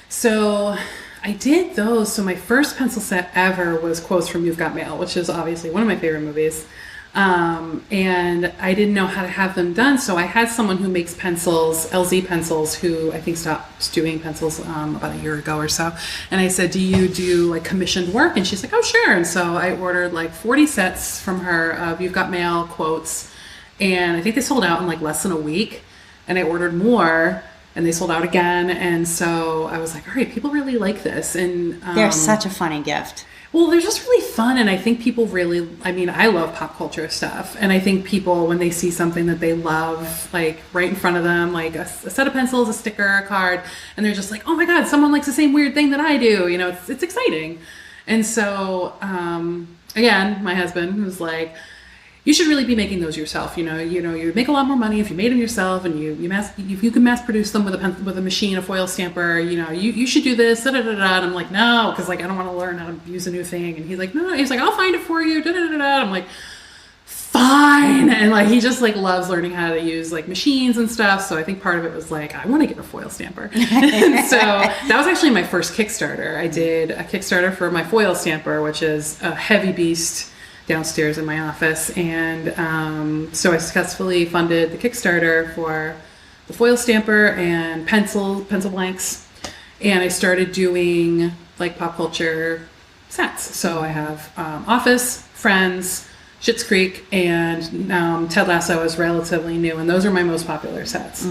So I did those. So my first pencil set ever was Quotes from You've Got Mail, which is obviously one of my favorite movies. And I didn't know how to have them done, so I had someone who makes pencils, LZ pencils, who I think stopped doing pencils about a year ago or so. And I said, do you do like commissioned work? And she's like, oh sure. And so I ordered like 40 sets from her of You've Got Mail quotes, and I think they sold out in like less than a week. And I ordered more, and they sold out again. And so I was like, all right, people really like this. And they're such a funny gift. Well, they're just really fun, and I think people really, I love pop culture stuff, and I think people, when they see something that they love, like, right in front of them, like a set of pencils, a sticker, a card, and they're just like, oh my God, someone likes the same weird thing that I do, it's exciting. And so, again, my husband was like, you should really be making those yourself. You make a lot more money if you made them yourself, and if you can mass produce them with a machine, a foil stamper. You should do this. Da, da, da, da. And I'm like, no, because like I don't want to learn how to use a new thing. And he's like, no. He's like, I'll find it for you. Da, da, da, da. I'm like, fine. And like he just like loves learning how to use like machines and stuff. So I think part of it was like I want to get a foil stamper. And so that was actually my first Kickstarter. I did a Kickstarter for my foil stamper, which is a heavy beast, downstairs in my office, and so I successfully funded the Kickstarter for the foil stamper and pencil blanks, and I started doing like pop culture sets. So I have Office, Friends, Schitt's Creek, and Ted Lasso is relatively new, and those are my most popular sets.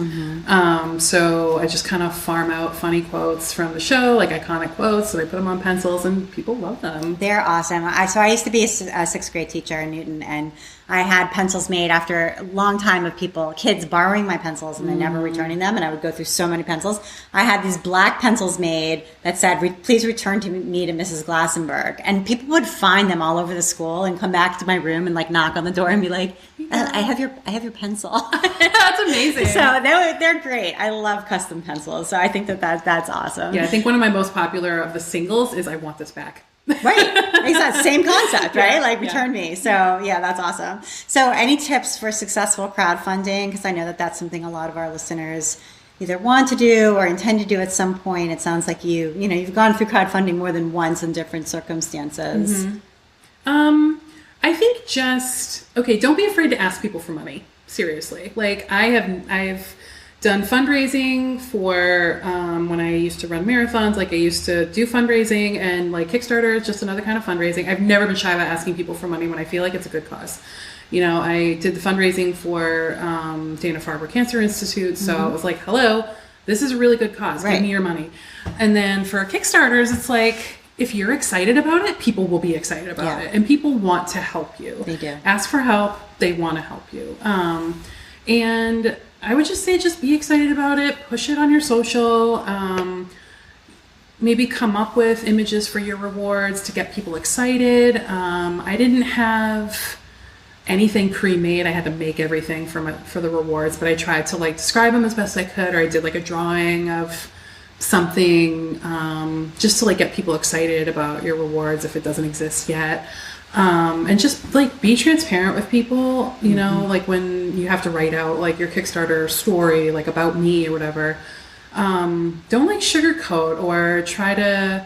So I just kind of farm out funny quotes from the show, like iconic quotes, and I put them on pencils, and people love them. They're awesome. I used to be a 6th grade teacher in Newton, and I had pencils made after a long time of kids borrowing my pencils and then never returning them, and I would go through so many pencils. I had these black pencils made that said, please return to me to Mrs. Glassenberg. And people would find them all over the school and come back to my room and like knock on the door and be like, I have your pencil. That's amazing. So they're great. I love custom pencils. So I think that's awesome. Yeah, I think one of my most popular of the singles is I Want This Back. Right. Exactly. Same concept, right? Yeah, like return me. So yeah, that's awesome. So any tips for successful crowdfunding? Because I know that's something a lot of our listeners either want to do or intend to do at some point. It sounds like you've gone through crowdfunding more than once in different circumstances. I think don't be afraid to ask people for money. Seriously. Like I've done fundraising for when I used to run marathons. Like I used to do fundraising, and like Kickstarter is just another kind of fundraising. I've never been shy about asking people for money when I feel like it's a good cause. I did the fundraising for Dana-Farber Cancer Institute. So I was like, hello, this is a really good cause. Right. Give me your money. And then for Kickstarters, it's like, if you're excited about it, people will be excited about it. And people want to help you. They do. Ask for help. They want to help you. And I would just say, just be excited about it. Push it on your social. Maybe come up with images for your rewards to get people excited. I didn't have anything pre-made. I had to make everything for the rewards, but I tried to like describe them as best I could, or I did like a drawing of something just to like get people excited about your rewards if it doesn't exist yet. And just like be transparent with people, like when you have to write out like your Kickstarter story, like about me or whatever, don't like sugarcoat or try to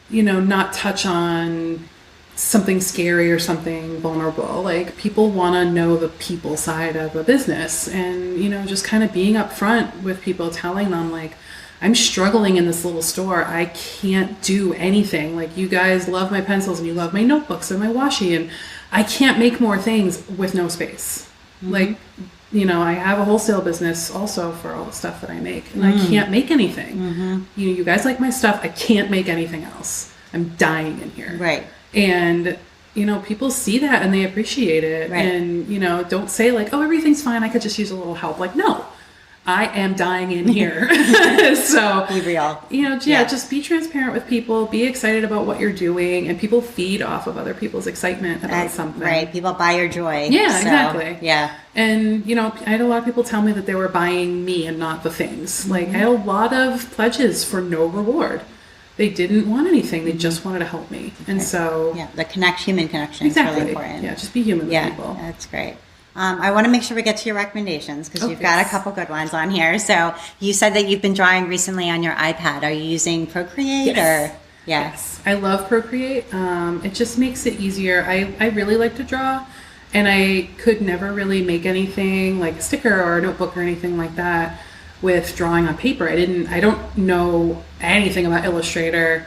not touch on something scary or something vulnerable. Like, people want to know the people side of a business, and just kind of being upfront with people, telling them like, I'm struggling in this little store. I can't do anything. Like, you guys love my pencils and you love my notebooks and my washi, and I can't make more things with no space. Like, I have a wholesale business also for all the stuff that I make, and I can't make anything. You guys like my stuff. I can't make anything else. I'm dying in here. Right. And, people see that and they appreciate it. Right. And, don't say like, oh, everything's fine, I could just use a little help. Like, no, I am dying in here. So be real. Just be transparent with people, be excited about what you're doing, and people feed off of other people's excitement about something. Right. People buy your joy. Yeah, so, exactly. Yeah. And, I had a lot of people tell me that they were buying me and not the things. Like, I had a lot of pledges for no reward. They didn't want anything. They just wanted to help me. And so... Yeah, the human connection exactly. is really important. Yeah, just be human with people. Yeah, that's great. I want to make sure we get to your recommendations, because you've got a couple good ones on here. So you said that you've been drawing recently on your iPad. Are you using Procreate? Yes. Or Yes. I love Procreate. It just makes it easier. I really like to draw, and I could never really make anything like a sticker or a notebook or anything like that with drawing on paper. I don't know anything about Illustrator.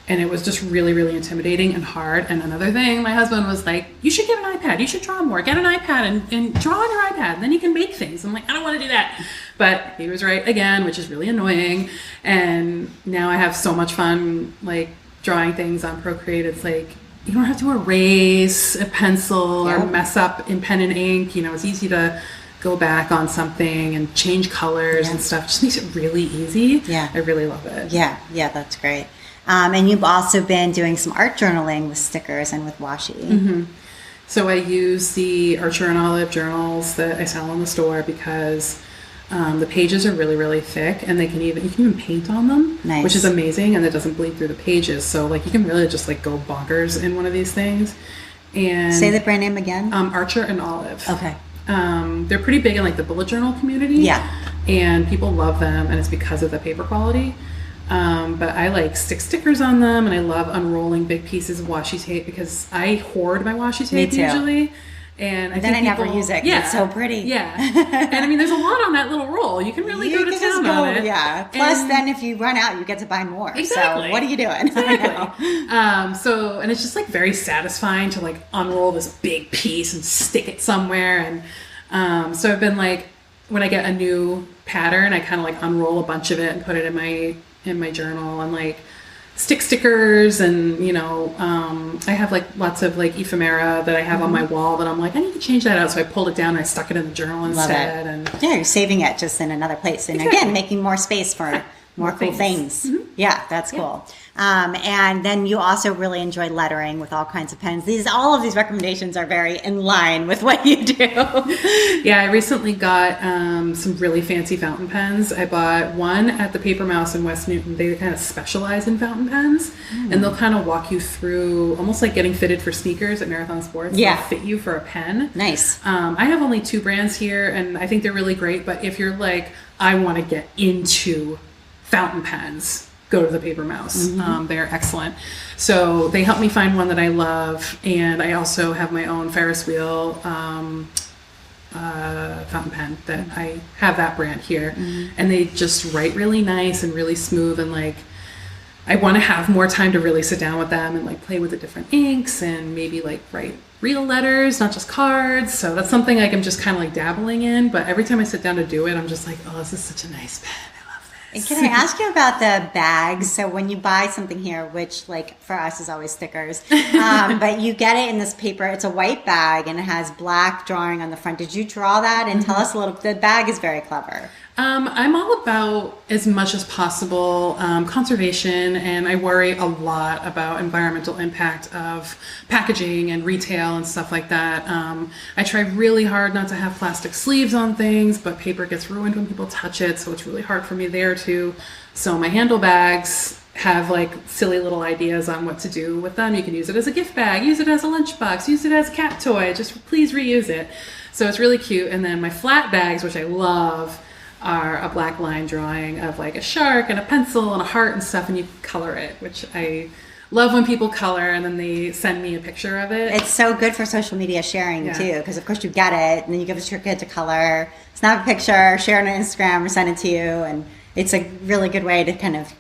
And it was just really, really intimidating and hard. And another thing, my husband was like, you should get an iPad. You should draw more. Get an iPad and draw on your iPad. Then you can make things. I'm like, I don't want to do that. But he was right again, which is really annoying. And now I have so much fun, like, drawing things on Procreate. It's like, you don't have to erase a pencil or mess up in pen and ink. It's easy to go back on something and change colors and stuff. Just makes it really easy. Yeah. I really love it. Yeah, that's great. And you've also been doing some art journaling with stickers and with washi. So I use the Archer and Olive journals that I sell in the store because the pages are really, really thick, and you can even paint on them, which is amazing, and it doesn't bleed through the pages. So like, you can really just like go bonkers in one of these things. And say the brand name again. Archer and Olive. Okay. They're pretty big in like the bullet journal community. Yeah. And people love them, and it's because of the paper quality. But I like stick stickers on them, and I love unrolling big pieces of washi tape because I hoard my washi tape usually. And I never use it. Yeah, it's so pretty. Yeah, and I mean, there's a lot on that little roll. You can really go to town on it. Yeah. Plus, then if you run out, you get to buy more. Exactly. So what are you doing? Exactly. And it's just like very satisfying to like unroll this big piece and stick it somewhere. And so I've been like, when I get a new pattern, I kind of like unroll a bunch of it and put it in my journal, and like stick stickers, and I have like lots of like ephemera that I have on my wall that I'm like, I need to change that out, so I pulled it down and I stuck it in the journal instead. And you're saving it just in another place, and again, making more space for more cool things. Yeah, that's cool. And then you also really enjoy lettering with all kinds of pens. All of these recommendations are very in line with what you do. Yeah, I recently got some really fancy fountain pens. I bought one at the Paper Mouse in West Newton. They kind of specialize in fountain pens, and they'll kind of walk you through, almost like getting fitted for sneakers at Marathon Sports. Yeah. They'll fit you for a pen. Nice. I have only 2 brands here, and I think they're really great, but if you're like, I want to get into fountain pens, go to the Paper Mouse. They're excellent. So they helped me find one that I love, and I also have my own Ferris wheel fountain pen that I have that brand here, and they just write really nice and really smooth, and like, I want to have more time to really sit down with them and like play with the different inks and maybe like write real letters, not just cards. So that's something like I'm just kind of like dabbling in, but every time I sit down to do it, I'm just like, oh, this is such a nice pen. And can I ask you about the bags? So when you buy something here, which like for us is always stickers, but you get it in this paper, it's a white bag and it has black drawing on the front. Did you draw that? And tell us a little, the bag is very clever. I'm all about, as much as possible, conservation, and I worry a lot about environmental impact of packaging and retail and stuff like that. I try really hard not to have plastic sleeves on things, but paper gets ruined when people touch it, so it's really hard for me there too. So my handle bags have like silly little ideas on what to do with them. You can use it as a gift bag, use it as a lunchbox, use it as a cat toy, just please reuse it. So it's really cute. And then my flat bags, which I love, are a black line drawing of like a shark and a pencil and a heart and stuff, and you color it, which I love when people color and then they send me a picture of it. It's so good for social media sharing too, because of course you get it and then you give it to your kid to color, snap a picture, share it on Instagram or send it to you, and it's a really good way to kind of,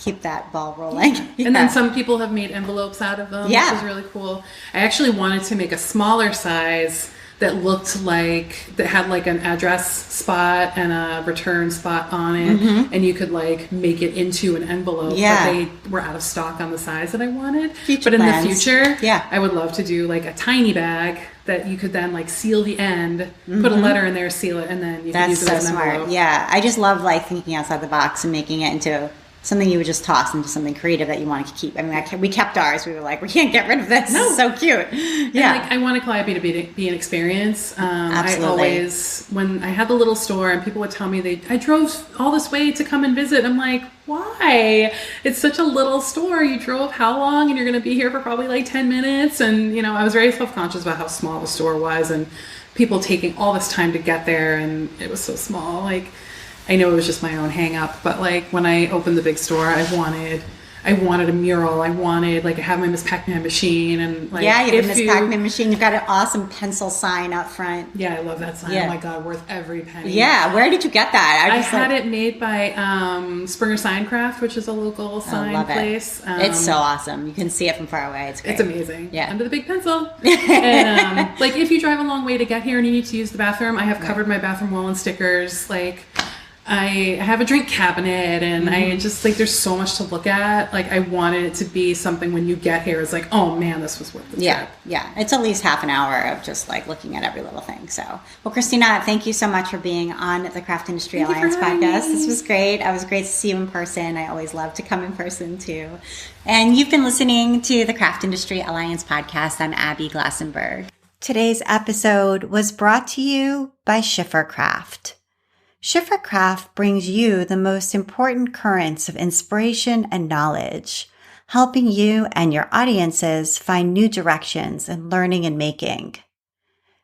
keep that ball rolling. Yeah. And then some people have made envelopes out of them, which is really cool. I actually wanted to make a smaller size that looked like, that had like an address spot and a return spot on it, and you could like make it into an envelope, but they were out of stock on the size that I wanted. But in the future, I would love to do like a tiny bag that you could then like seal the end, put a letter in there, seal it, and then you can use it as an envelope. Yeah, I just love like thinking outside the box and making it into something you would just toss into something creative that you wanted to keep. I mean, we kept ours. We were like, we can't get rid of this. No. It's so cute. Yeah. And like, I wanted Calliope to be an experience. Absolutely. I always, when I had the little store and people would tell me I drove all this way to come and visit. I'm like, why? It's such a little store. You drove how long? And you're going to be here for probably like 10 minutes. And, I was very self-conscious about how small the store was and people taking all this time to get there. And it was so small. Like, I know it was just my own hang up, but like when I opened the big store, I wanted a mural. I wanted like I have my Miss Pac-Man machine and like you have a Miss Pac-Man machine. You've got an awesome pencil sign up front. Yeah, I love that sign. Oh my God, worth every penny. Yeah, where did you get that? I had it made by Springer Sign Craft, which is a local sign place. It's so awesome. You can see it from far away. It's great. It's amazing. Yeah, under the big pencil. And like if you drive a long way to get here and you need to use the bathroom, I have covered my bathroom wall in stickers. Like I have a drink cabinet and I just like there's so much to look at. Like I wanted it to be something when you get here, it's like, oh man, this was worth the trip. Yeah. It's at least half an hour of just like looking at every little thing. So, well, Kristina, thank you so much for being on the Craft Industry Alliance podcast. This was great. It was great to see you in person. I always love to come in person too. And you've been listening to the Craft Industry Alliance podcast. I'm Abby Glassenberg. Today's episode was brought to you by Schiffer Craft. Schiffer Craft brings you the most important currents of inspiration and knowledge, helping you and your audiences find new directions in learning and making.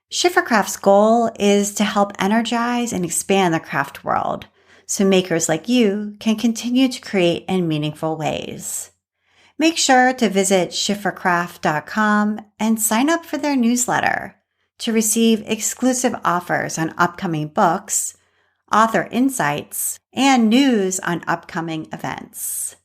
Schiffer Craft's goal is to help energize and expand the craft world so makers like you can continue to create in meaningful ways. Make sure to visit schiffercraft.com and sign up for their newsletter to receive exclusive offers on upcoming books, author insights, and news on upcoming events.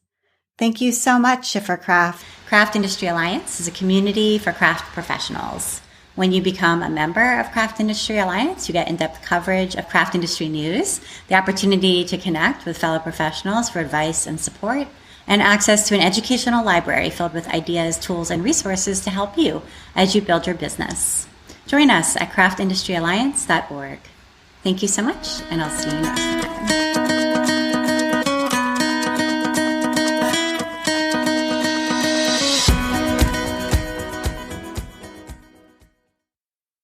Thank you so much, Schiffer Craft. Craft Industry Alliance is a community for craft professionals. When you become a member of Craft Industry Alliance, you get in-depth coverage of craft industry news, the opportunity to connect with fellow professionals for advice and support, and access to an educational library filled with ideas, tools, and resources to help you as you build your business. Join us at craftindustrｙalliance.org. Thank you so much, and I'll see you next time.